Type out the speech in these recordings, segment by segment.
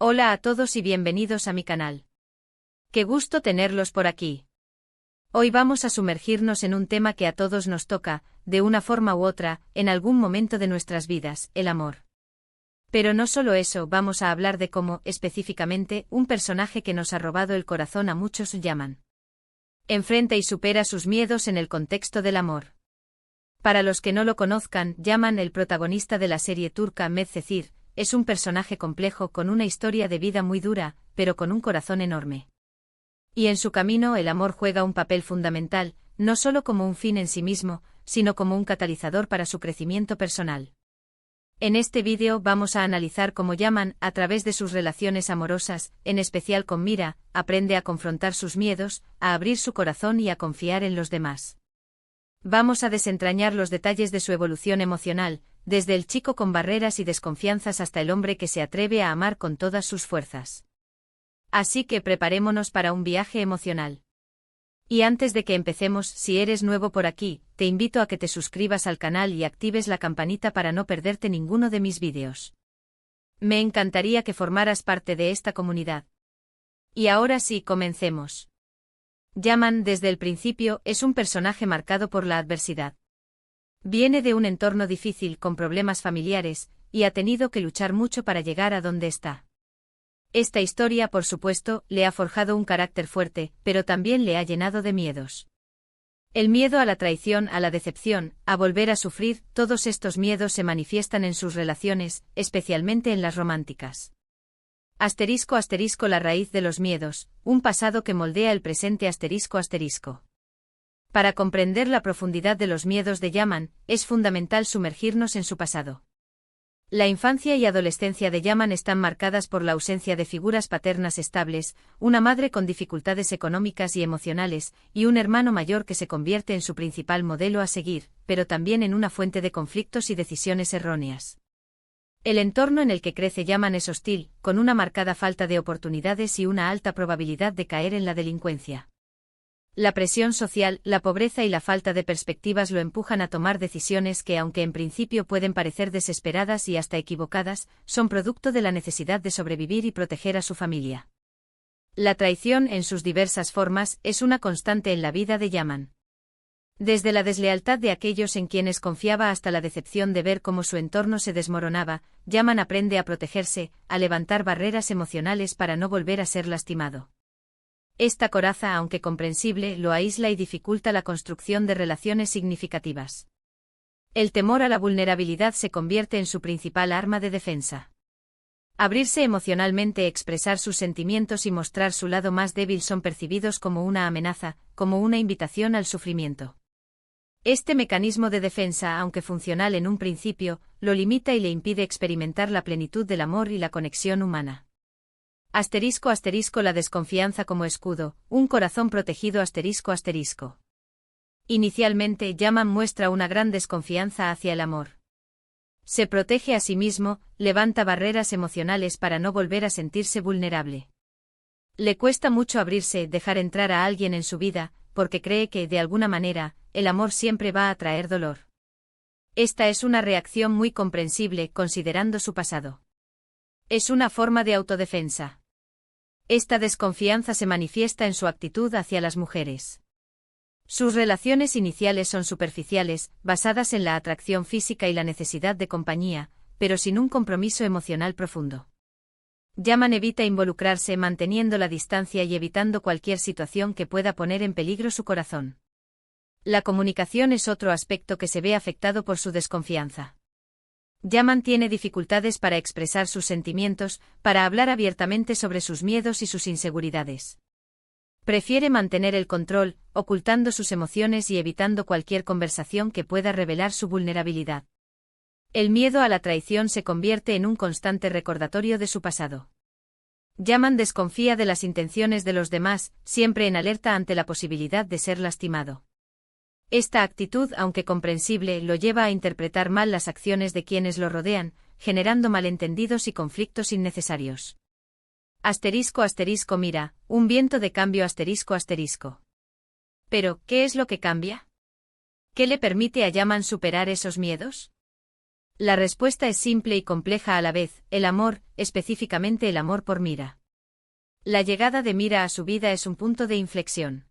Hola a todos y bienvenidos a mi canal. Qué gusto tenerlos por aquí. Hoy vamos a sumergirnos en un tema que a todos nos toca, de una forma u otra, en algún momento de nuestras vidas, el amor. Pero no solo eso, vamos a hablar de cómo, específicamente, un personaje que nos ha robado el corazón a muchos llaman. Enfrenta y supera sus miedos en el contexto del amor. Para los que no lo conozcan, Yaman, el protagonista de la serie turca Medcezir, es un personaje complejo con una historia de vida muy dura, pero con un corazón enorme. Y en su camino el amor juega un papel fundamental, no solo como un fin en sí mismo, sino como un catalizador para su crecimiento personal. En este vídeo vamos a analizar cómo Yaman, a través de sus relaciones amorosas, en especial con Mira, aprende a confrontar sus miedos, a abrir su corazón y a confiar en los demás. Vamos a desentrañar los detalles de su evolución emocional, desde el chico con barreras y desconfianzas hasta el hombre que se atreve a amar con todas sus fuerzas. Así que preparémonos para un viaje emocional. Y antes de que empecemos, si eres nuevo por aquí, te invito a que te suscribas al canal y actives la campanita para no perderte ninguno de mis vídeos. Me encantaría que formaras parte de esta comunidad. Y ahora sí, comencemos. Yaman, desde el principio, es un personaje marcado por la adversidad. Viene de un entorno difícil con problemas familiares, y ha tenido que luchar mucho para llegar a donde está. Esta historia, por supuesto, le ha forjado un carácter fuerte, pero también le ha llenado de miedos. El miedo a la traición, a la decepción, a volver a sufrir, todos estos miedos se manifiestan en sus relaciones, especialmente en las románticas. Asterisco asterisco la raíz de los miedos, un pasado que moldea el presente asterisco asterisco. Para comprender la profundidad de los miedos de Yaman, es fundamental sumergirnos en su pasado. La infancia y adolescencia de Yaman están marcadas por la ausencia de figuras paternas estables, una madre con dificultades económicas y emocionales, y un hermano mayor que se convierte en su principal modelo a seguir, pero también en una fuente de conflictos y decisiones erróneas. El entorno en el que crece Yaman es hostil, con una marcada falta de oportunidades y una alta probabilidad de caer en la delincuencia. La presión social, la pobreza y la falta de perspectivas lo empujan a tomar decisiones que, aunque en principio pueden parecer desesperadas y hasta equivocadas, son producto de la necesidad de sobrevivir y proteger a su familia. La traición, en sus diversas formas, es una constante en la vida de Yaman. Desde la deslealtad de aquellos en quienes confiaba hasta la decepción de ver cómo su entorno se desmoronaba, Yaman aprende a protegerse, a levantar barreras emocionales para no volver a ser lastimado. Esta coraza, aunque comprensible, lo aísla y dificulta la construcción de relaciones significativas. El temor a la vulnerabilidad se convierte en su principal arma de defensa. Abrirse emocionalmente, expresar sus sentimientos y mostrar su lado más débil son percibidos como una amenaza, como una invitación al sufrimiento. Este mecanismo de defensa, aunque funcional en un principio, lo limita y le impide experimentar la plenitud del amor y la conexión humana. Asterisco asterisco la desconfianza como escudo, un corazón protegido asterisco asterisco. Inicialmente Yaman muestra una gran desconfianza hacia el amor. Se protege a sí mismo, levanta barreras emocionales para no volver a sentirse vulnerable. Le cuesta mucho abrirse, dejar entrar a alguien en su vida, porque cree que, de alguna manera, el amor siempre va a traer dolor. Esta es una reacción muy comprensible considerando su pasado. Es una forma de autodefensa. Esta desconfianza se manifiesta en su actitud hacia las mujeres. Sus relaciones iniciales son superficiales, basadas en la atracción física y la necesidad de compañía, pero sin un compromiso emocional profundo. Yaman evita involucrarse manteniendo la distancia y evitando cualquier situación que pueda poner en peligro su corazón. La comunicación es otro aspecto que se ve afectado por su desconfianza. Yaman tiene dificultades para expresar sus sentimientos, para hablar abiertamente sobre sus miedos y sus inseguridades. Prefiere mantener el control, ocultando sus emociones y evitando cualquier conversación que pueda revelar su vulnerabilidad. El miedo a la traición se convierte en un constante recordatorio de su pasado. Yaman desconfía de las intenciones de los demás, siempre en alerta ante la posibilidad de ser lastimado. Esta actitud, aunque comprensible, lo lleva a interpretar mal las acciones de quienes lo rodean, generando malentendidos y conflictos innecesarios. Asterisco asterisco Mira, un viento de cambio asterisco asterisco. Pero, ¿qué es lo que cambia? ¿Qué le permite a Yaman superar esos miedos? La respuesta es simple y compleja a la vez: el amor, específicamente el amor por Mira. La llegada de Mira a su vida es un punto de inflexión.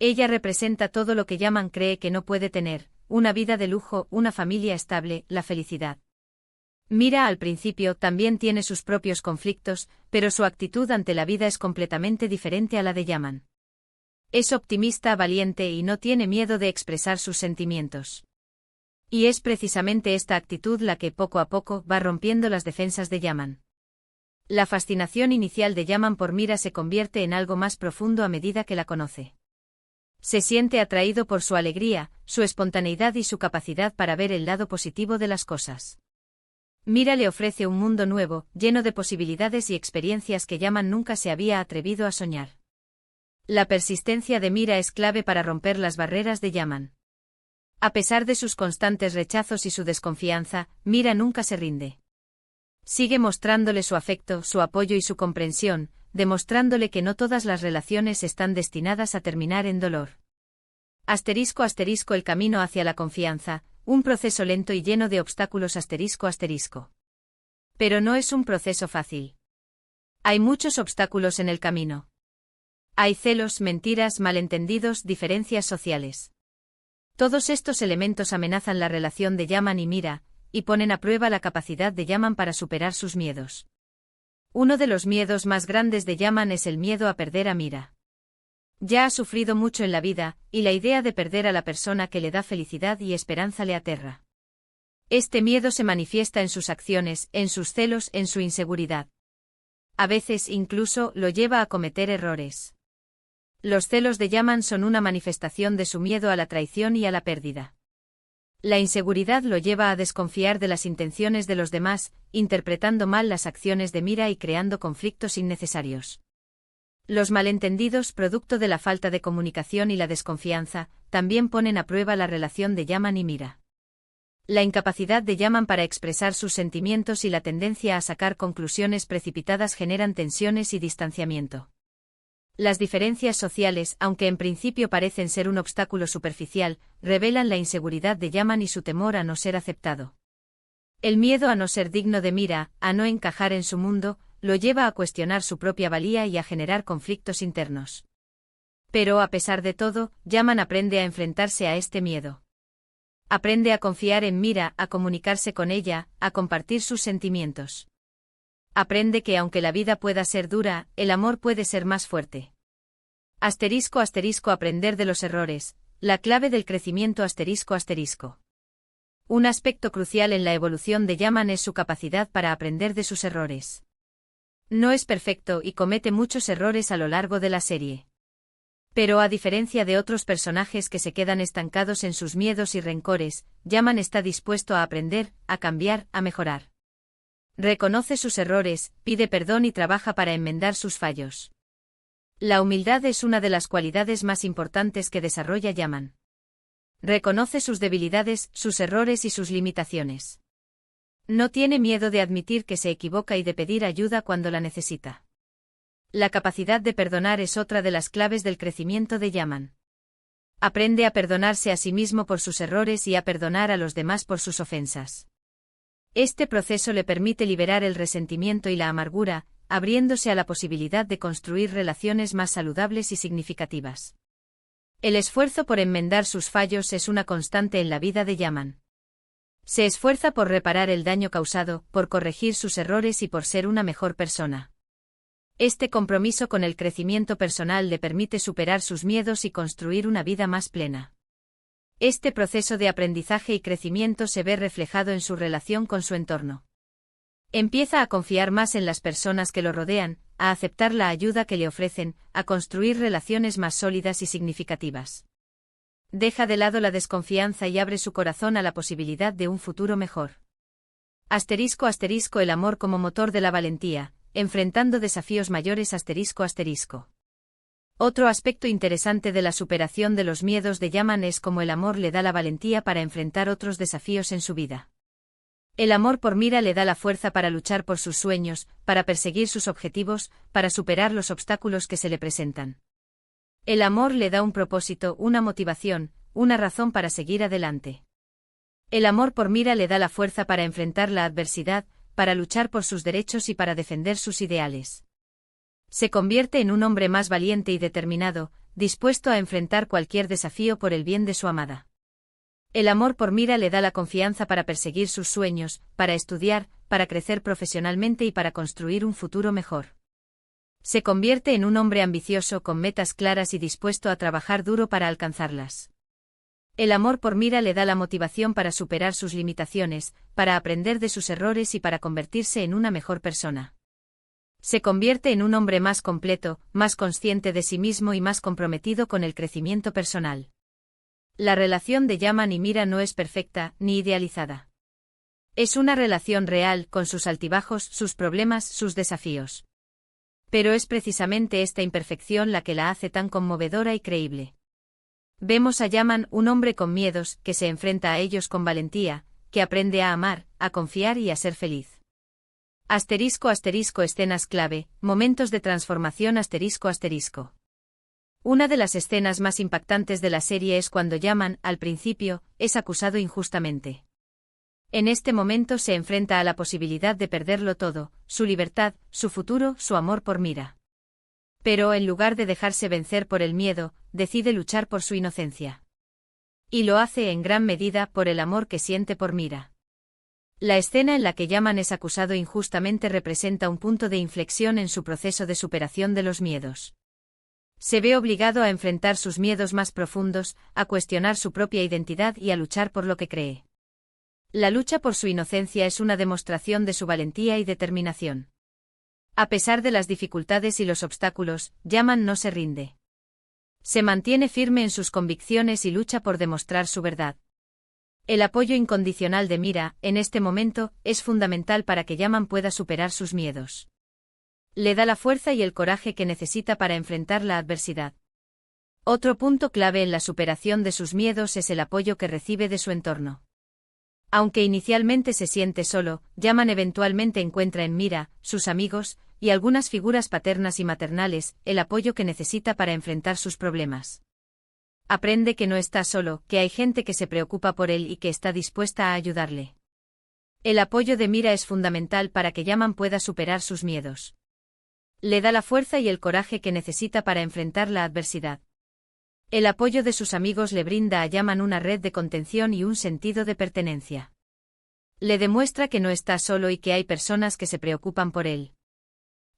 Ella representa todo lo que Yaman cree que no puede tener: una vida de lujo, una familia estable, la felicidad. Mira al principio también tiene sus propios conflictos, pero su actitud ante la vida es completamente diferente a la de Yaman. Es optimista, valiente y no tiene miedo de expresar sus sentimientos. Y es precisamente esta actitud la que poco a poco va rompiendo las defensas de Yaman. La fascinación inicial de Yaman por Mira se convierte en algo más profundo a medida que la conoce. Se siente atraído por su alegría, su espontaneidad y su capacidad para ver el lado positivo de las cosas. Mira le ofrece un mundo nuevo, lleno de posibilidades y experiencias que Yaman nunca se había atrevido a soñar. La persistencia de Mira es clave para romper las barreras de Yaman. A pesar de sus constantes rechazos y su desconfianza, Mira nunca se rinde. Sigue mostrándole su afecto, su apoyo y su comprensión, demostrándole que no todas las relaciones están destinadas a terminar en dolor. *** El camino hacia la confianza, un proceso lento y lleno de obstáculos ***. Pero no es un proceso fácil. Hay muchos obstáculos en el camino. Hay celos, mentiras, malentendidos, diferencias sociales. Todos estos elementos amenazan la relación de Yaman y Mira, y ponen a prueba la capacidad de Yaman para superar sus miedos. Uno de los miedos más grandes de Yaman es el miedo a perder a Mira. Ya ha sufrido mucho en la vida, y la idea de perder a la persona que le da felicidad y esperanza le aterra. Este miedo se manifiesta en sus acciones, en sus celos, en su inseguridad. A veces incluso lo lleva a cometer errores. Los celos de Yaman son una manifestación de su miedo a la traición y a la pérdida. La inseguridad lo lleva a desconfiar de las intenciones de los demás, interpretando mal las acciones de Mira y creando conflictos innecesarios. Los malentendidos, producto de la falta de comunicación y la desconfianza, también ponen a prueba la relación de Yaman y Mira. La incapacidad de Yaman para expresar sus sentimientos y la tendencia a sacar conclusiones precipitadas generan tensiones y distanciamiento. Las diferencias sociales, aunque en principio parecen ser un obstáculo superficial, revelan la inseguridad de Yaman y su temor a no ser aceptado. El miedo a no ser digno de Mira, a no encajar en su mundo, lo lleva a cuestionar su propia valía y a generar conflictos internos. Pero a pesar de todo, Yaman aprende a enfrentarse a este miedo. Aprende a confiar en Mira, a comunicarse con ella, a compartir sus sentimientos. Aprende que aunque la vida pueda ser dura, el amor puede ser más fuerte. Aprender de los errores, la clave del crecimiento ***. Un aspecto crucial en la evolución de Yaman es su capacidad para aprender de sus errores. No es perfecto y comete muchos errores a lo largo de la serie. Pero a diferencia de otros personajes que se quedan estancados en sus miedos y rencores, Yaman está dispuesto a aprender, a cambiar, a mejorar. Reconoce sus errores, pide perdón y trabaja para enmendar sus fallos. La humildad es una de las cualidades más importantes que desarrolla Yaman. Reconoce sus debilidades, sus errores y sus limitaciones. No tiene miedo de admitir que se equivoca y de pedir ayuda cuando la necesita. La capacidad de perdonar es otra de las claves del crecimiento de Yaman. Aprende a perdonarse a sí mismo por sus errores y a perdonar a los demás por sus ofensas. Este proceso le permite liberar el resentimiento y la amargura, abriéndose a la posibilidad de construir relaciones más saludables y significativas. El esfuerzo por enmendar sus fallos es una constante en la vida de Yaman. Se esfuerza por reparar el daño causado, por corregir sus errores y por ser una mejor persona. Este compromiso con el crecimiento personal le permite superar sus miedos y construir una vida más plena. Este proceso de aprendizaje y crecimiento se ve reflejado en su relación con su entorno. Empieza a confiar más en las personas que lo rodean, a aceptar la ayuda que le ofrecen, a construir relaciones más sólidas y significativas. Deja de lado la desconfianza y abre su corazón a la posibilidad de un futuro mejor. ***, el amor como motor de la valentía, enfrentando desafíos mayores ***. Otro aspecto interesante de la superación de los miedos de Yaman es cómo el amor le da la valentía para enfrentar otros desafíos en su vida. El amor por Mira le da la fuerza para luchar por sus sueños, para perseguir sus objetivos, para superar los obstáculos que se le presentan. El amor le da un propósito, una motivación, una razón para seguir adelante. El amor por Mira le da la fuerza para enfrentar la adversidad, para luchar por sus derechos y para defender sus ideales. Se convierte en un hombre más valiente y determinado, dispuesto a enfrentar cualquier desafío por el bien de su amada. El amor por Mira le da la confianza para perseguir sus sueños, para estudiar, para crecer profesionalmente y para construir un futuro mejor. Se convierte en un hombre ambicioso con metas claras y dispuesto a trabajar duro para alcanzarlas. El amor por Mira le da la motivación para superar sus limitaciones, para aprender de sus errores y para convertirse en una mejor persona. Se convierte en un hombre más completo, más consciente de sí mismo y más comprometido con el crecimiento personal. La relación de Yaman y Mira no es perfecta, ni idealizada. Es una relación real, con sus altibajos, sus problemas, sus desafíos. Pero es precisamente esta imperfección la que la hace tan conmovedora y creíble. Vemos a Yaman, un hombre con miedos, que se enfrenta a ellos con valentía, que aprende a amar, a confiar y a ser feliz. *** Escenas clave, momentos de transformación ***. Una de las escenas más impactantes de la serie es cuando Yaman, al principio, es acusado injustamente. En este momento se enfrenta a la posibilidad de perderlo todo, su libertad, su futuro, su amor por Mira. Pero en lugar de dejarse vencer por el miedo, decide luchar por su inocencia. Y lo hace en gran medida por el amor que siente por Mira. La escena en la que Yaman es acusado injustamente representa un punto de inflexión en su proceso de superación de los miedos. Se ve obligado a enfrentar sus miedos más profundos, a cuestionar su propia identidad y a luchar por lo que cree. La lucha por su inocencia es una demostración de su valentía y determinación. A pesar de las dificultades y los obstáculos, Yaman no se rinde. Se mantiene firme en sus convicciones y lucha por demostrar su verdad. El apoyo incondicional de Mira, en este momento, es fundamental para que Yaman pueda superar sus miedos. Le da la fuerza y el coraje que necesita para enfrentar la adversidad. Otro punto clave en la superación de sus miedos es el apoyo que recibe de su entorno. Aunque inicialmente se siente solo, Yaman eventualmente encuentra en Mira, sus amigos, y algunas figuras paternas y maternales, el apoyo que necesita para enfrentar sus problemas. Aprende que no está solo, que hay gente que se preocupa por él y que está dispuesta a ayudarle. El apoyo de Mira es fundamental para que Yaman pueda superar sus miedos. Le da la fuerza y el coraje que necesita para enfrentar la adversidad. El apoyo de sus amigos le brinda a Yaman una red de contención y un sentido de pertenencia. Le demuestra que no está solo y que hay personas que se preocupan por él.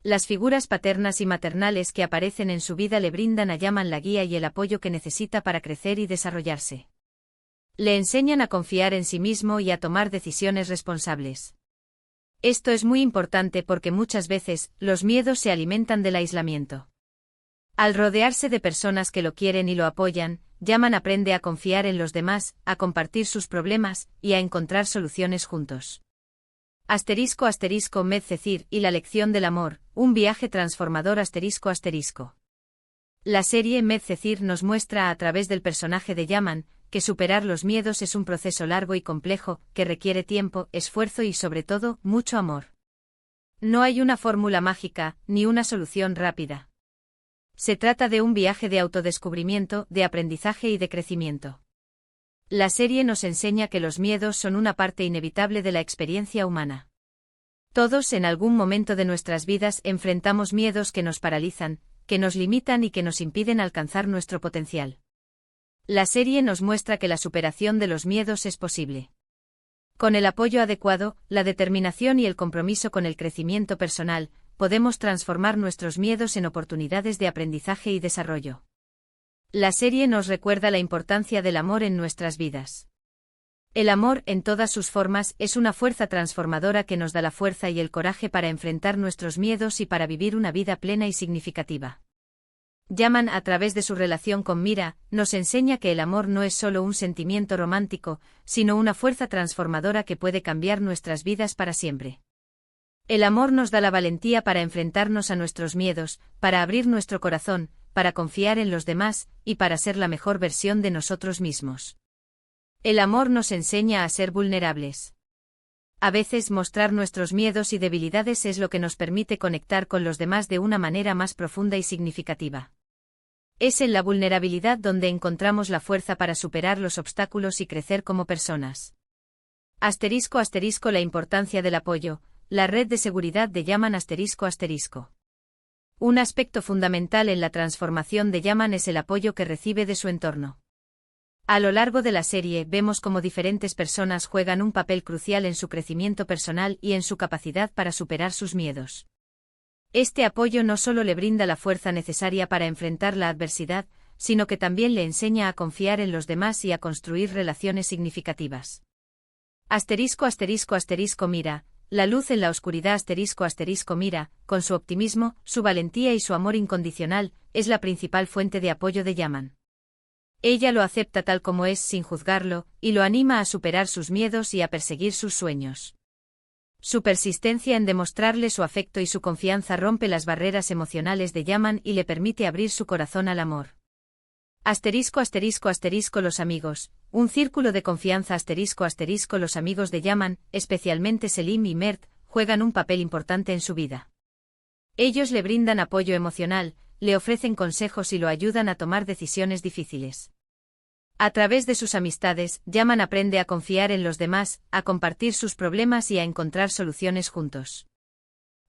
Las figuras paternas y maternales que aparecen en su vida le brindan a Yaman la guía y el apoyo que necesita para crecer y desarrollarse. Le enseñan a confiar en sí mismo y a tomar decisiones responsables. Esto es muy importante porque muchas veces, los miedos se alimentan del aislamiento. Al rodearse de personas que lo quieren y lo apoyan, Yaman aprende a confiar en los demás, a compartir sus problemas, y a encontrar soluciones juntos. Medcezir y la lección del amor, un viaje transformador ***. La serie Medcezir nos muestra a través del personaje de Yaman, que superar los miedos es un proceso largo y complejo, que requiere tiempo, esfuerzo y sobre todo, mucho amor. No hay una fórmula mágica, ni una solución rápida. Se trata de un viaje de autodescubrimiento, de aprendizaje y de crecimiento. La serie nos enseña que los miedos son una parte inevitable de la experiencia humana. Todos en algún momento de nuestras vidas enfrentamos miedos que nos paralizan, que nos limitan y que nos impiden alcanzar nuestro potencial. La serie nos muestra que la superación de los miedos es posible. Con el apoyo adecuado, la determinación y el compromiso con el crecimiento personal, podemos transformar nuestros miedos en oportunidades de aprendizaje y desarrollo. La serie nos recuerda la importancia del amor en nuestras vidas. El amor, en todas sus formas, es una fuerza transformadora que nos da la fuerza y el coraje para enfrentar nuestros miedos y para vivir una vida plena y significativa. Yaman, a través de su relación con Mira, nos enseña que el amor no es solo un sentimiento romántico, sino una fuerza transformadora que puede cambiar nuestras vidas para siempre. El amor nos da la valentía para enfrentarnos a nuestros miedos, para abrir nuestro corazón, para confiar en los demás, y para ser la mejor versión de nosotros mismos. El amor nos enseña a ser vulnerables. A veces mostrar nuestros miedos y debilidades es lo que nos permite conectar con los demás de una manera más profunda y significativa. Es en la vulnerabilidad donde encontramos la fuerza para superar los obstáculos y crecer como personas. Asterisco asterisco la importancia del apoyo, la red de seguridad de Yaman asterisco asterisco. Un aspecto fundamental en la transformación de Yaman es el apoyo que recibe de su entorno. A lo largo de la serie vemos cómo diferentes personas juegan un papel crucial en su crecimiento personal y en su capacidad para superar sus miedos. Este apoyo no solo le brinda la fuerza necesaria para enfrentar la adversidad, sino que también le enseña a confiar en los demás y a construir relaciones significativas. Asterisco asterisco asterisco mira, la luz en la oscuridad asterisco asterisco mira, con su optimismo, su valentía y su amor incondicional, es la principal fuente de apoyo de Yaman. Ella lo acepta tal como es sin juzgarlo, y lo anima a superar sus miedos y a perseguir sus sueños. Su persistencia en demostrarle su afecto y su confianza rompe las barreras emocionales de Yaman y le permite abrir su corazón al amor. Asterisco asterisco asterisco los amigos, un círculo de confianza asterisco asterisco los amigos de Yaman, especialmente Selim y Mert, juegan un papel importante en su vida. Ellos le brindan apoyo emocional, le ofrecen consejos y lo ayudan a tomar decisiones difíciles. A través de sus amistades, Yaman aprende a confiar en los demás, a compartir sus problemas y a encontrar soluciones juntos.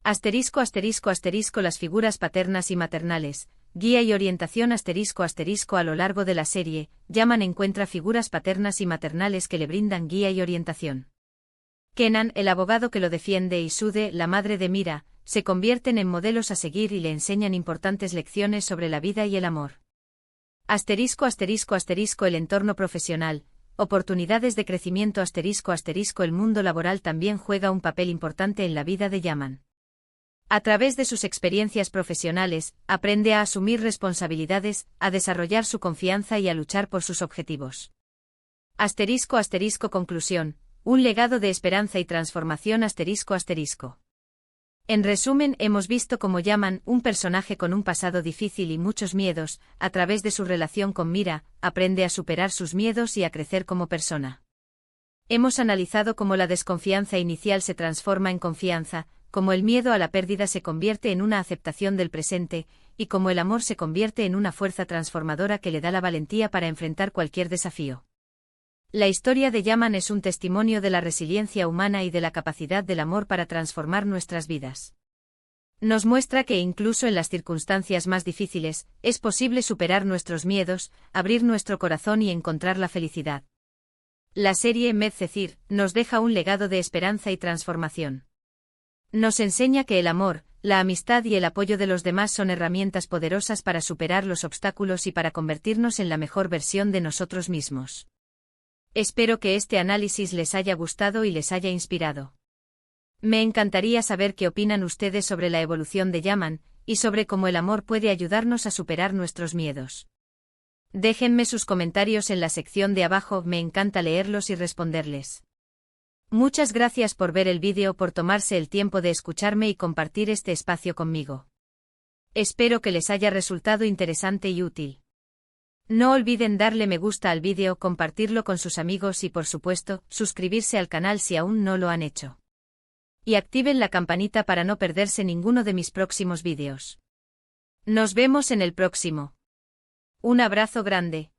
Asterisco asterisco asterisco las figuras paternas y maternales, guía y orientación asterisco asterisco a lo largo de la serie, Yaman encuentra figuras paternas y maternales que le brindan guía y orientación. Kenan, el abogado que lo defiende y Sude, la madre de Mira, se convierten en modelos a seguir y le enseñan importantes lecciones sobre la vida y el amor. Asterisco asterisco asterisco el entorno profesional, oportunidades de crecimiento asterisco asterisco el mundo laboral también juega un papel importante en la vida de Yaman. A través de sus experiencias profesionales, aprende a asumir responsabilidades, a desarrollar su confianza y a luchar por sus objetivos. Asterisco asterisco conclusión, un legado de esperanza y transformación asterisco asterisco. En resumen, hemos visto cómo Yaman, un personaje con un pasado difícil y muchos miedos, a través de su relación con Mira, aprende a superar sus miedos y a crecer como persona. Hemos analizado cómo la desconfianza inicial se transforma en confianza, cómo el miedo a la pérdida se convierte en una aceptación del presente, y cómo el amor se convierte en una fuerza transformadora que le da la valentía para enfrentar cualquier desafío. La historia de Yaman es un testimonio de la resiliencia humana y de la capacidad del amor para transformar nuestras vidas. Nos muestra que incluso en las circunstancias más difíciles, es posible superar nuestros miedos, abrir nuestro corazón y encontrar la felicidad. La serie Medcezir nos deja un legado de esperanza y transformación. Nos enseña que el amor, la amistad y el apoyo de los demás son herramientas poderosas para superar los obstáculos y para convertirnos en la mejor versión de nosotros mismos. Espero que este análisis les haya gustado y les haya inspirado. Me encantaría saber qué opinan ustedes sobre la evolución de Yaman, y sobre cómo el amor puede ayudarnos a superar nuestros miedos. Déjenme sus comentarios en la sección de abajo, me encanta leerlos y responderles. Muchas gracias por ver el vídeo, por tomarse el tiempo de escucharme y compartir este espacio conmigo. Espero que les haya resultado interesante y útil. No olviden darle me gusta al vídeo, compartirlo con sus amigos y por supuesto, suscribirse al canal si aún no lo han hecho. Y activen la campanita para no perderse ninguno de mis próximos vídeos. Nos vemos en el próximo. Un abrazo grande.